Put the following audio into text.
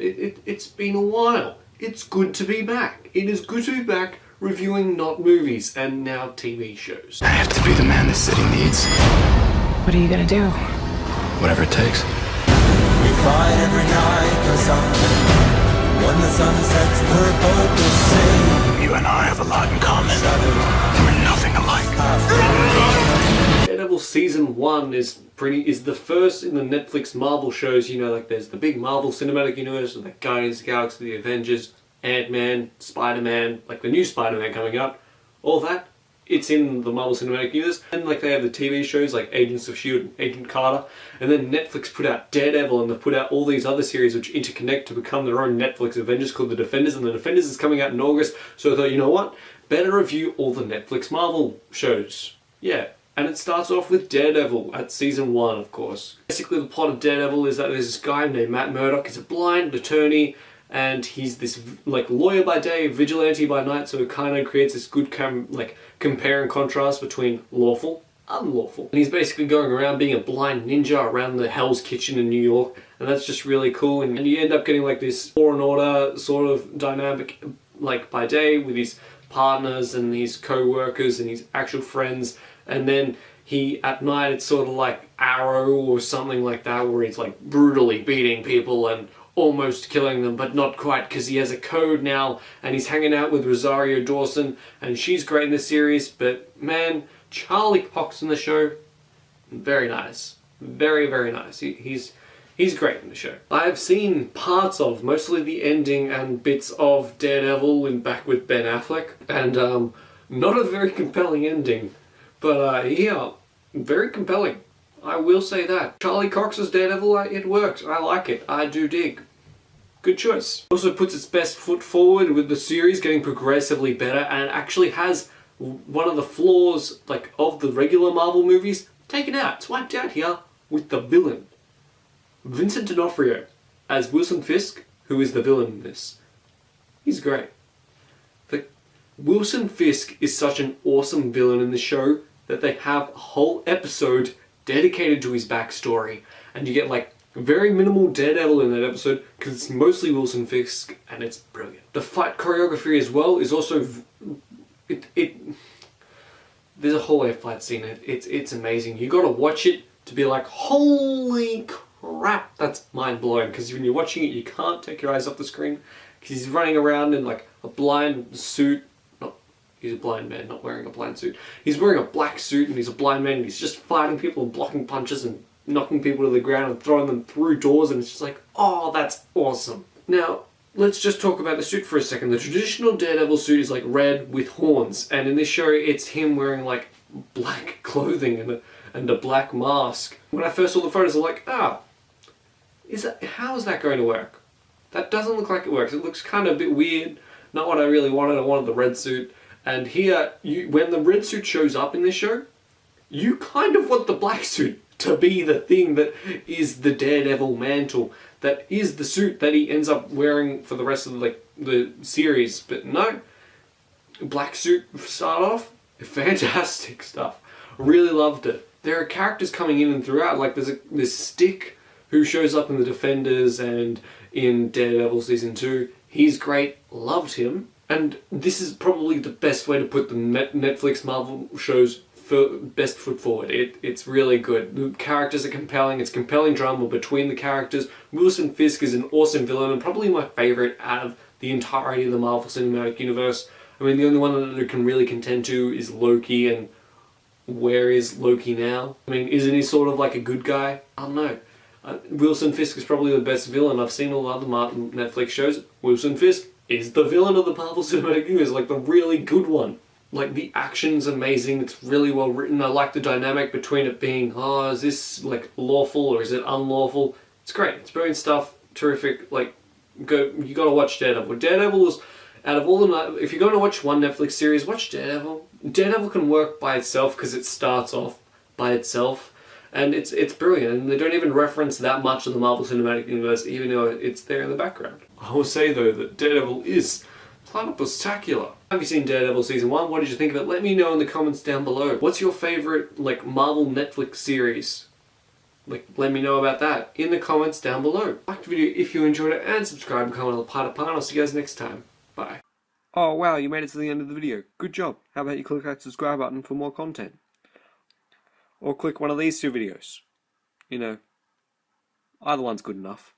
It's been a while. It's good to be back. It is good to be back reviewing not movies and now TV shows. I have to be the man this city needs. What are you gonna do? Whatever it takes. We fight every night for something. When the sun sets purple to sing. You and I have a lot in common. We're nothing alike. Daredevil Season 1 is the first in the Netflix Marvel shows. You know, like there's the big Marvel Cinematic Universe, like Guardians of the Galaxy, the Avengers, Ant-Man, Spider-Man, like the new Spider-Man coming out, all that. It's in the Marvel Cinematic Universe. And like they have the TV shows like Agents of S.H.I.E.L.D., Agent Carter, and then Netflix put out Daredevil, and they've put out all these other series which interconnect to become their own Netflix Avengers called The Defenders, and The Defenders is coming out in August, so I thought, you know what? Better review all the Netflix Marvel shows. Yeah. And it starts off with Daredevil at Season 1, of course. Basically the plot of Daredevil is that there's this guy named Matt Murdock. He's a blind attorney, and he's this like lawyer by day, vigilante by night, so it kind of creates this good compare and contrast between lawful, unlawful. And he's basically going around being a blind ninja around the Hell's Kitchen in New York, and that's just really cool. And you end up getting like this law and order sort of dynamic, like by day with his partners and his co-workers and his actual friends, and then he at night it's sort of like Arrow or something like that, where he's like brutally beating people and almost killing them, but not quite, because he has a code now, and he's hanging out with Rosario Dawson, and she's great in the series. But man, Charlie Cox in the show, very nice, very, very nice. He's great in the show. I've seen parts of, mostly the ending and bits of Daredevil back with Ben Affleck, and not a very compelling ending, but yeah, very compelling. I will say that. Charlie Cox's Daredevil, it works. I like it. I do dig. Good choice. Also puts its best foot forward with the series getting progressively better, and actually has one of the flaws like of the regular Marvel movies taken out. It's wiped out here with the villain. Vincent D'Onofrio as Wilson Fisk, who is the villain in this. He's great. Wilson Fisk is such an awesome villain in the show that they have a whole episode dedicated to his backstory, and you get like very minimal Daredevil in that episode because it's mostly Wilson Fisk, and it's brilliant. The fight choreography as well is also there's a whole air fight scene. It's amazing. You got to watch it to be like, holy crap, that's mind blowing. Because when you're watching it, you can't take your eyes off the screen because he's running around in like a blind suit. He's a blind man, not wearing a blind suit. He's wearing a black suit and he's a blind man, and he's just fighting people and blocking punches and knocking people to the ground and throwing them through doors, and it's just like, oh, that's awesome. Now, let's just talk about the suit for a second. The traditional Daredevil suit is like red with horns, and in this show it's him wearing like black clothing and a black mask. When I first saw the photos, I'm like, how is that going to work? That doesn't look like it works. It looks kind of a bit weird. Not what I really wanted. I wanted the red suit. And here, when the red suit shows up in this show, you kind of want the black suit to be the thing that is the Daredevil mantle, that is the suit that he ends up wearing for the rest of the series. But no, black suit start off, fantastic stuff. Really loved it. There are characters coming in and throughout, like there's this Stick who shows up in The Defenders and in Daredevil Season 2. He's great, loved him. And this is probably the best way to put the Netflix Marvel shows best foot forward. It's really good. The characters are compelling. It's compelling drama between the characters. Wilson Fisk is an awesome villain and probably my favourite out of the entirety of the Marvel Cinematic Universe. I mean, the only one that can really contend to is Loki, and where is Loki now? I mean, isn't he sort of like a good guy? I don't know. Wilson Fisk is probably the best villain. I've seen all other Netflix shows. Wilson Fisk is the villain of the Marvel Cinematic Universe, like the really good one. Like the action's amazing, it's really well written. I like the dynamic between it being, is this like lawful or is it unlawful? It's great, it's brilliant stuff, terrific. Like, you gotta watch Daredevil. Daredevil is, out of all the, if you're going to watch one Netflix series, watch Daredevil. Daredevil can work by itself because it starts off by itself. And it's brilliant, and they don't even reference that much of the Marvel Cinematic Universe, even though it's there in the background. I will say though that Daredevil is Platypus-tacular. Have you seen Daredevil Season 1? What did you think of it? Let me know in the comments down below. What's your favourite like Marvel Netflix series? let me know about that in the comments down below. Like the video if you enjoyed it, and subscribe and comment on the Platypus. I'll see you guys next time. Bye. Oh wow, you made it to the end of the video. Good job. How about you click that subscribe button for more content? Or click one of these two videos. You know, either one's good enough.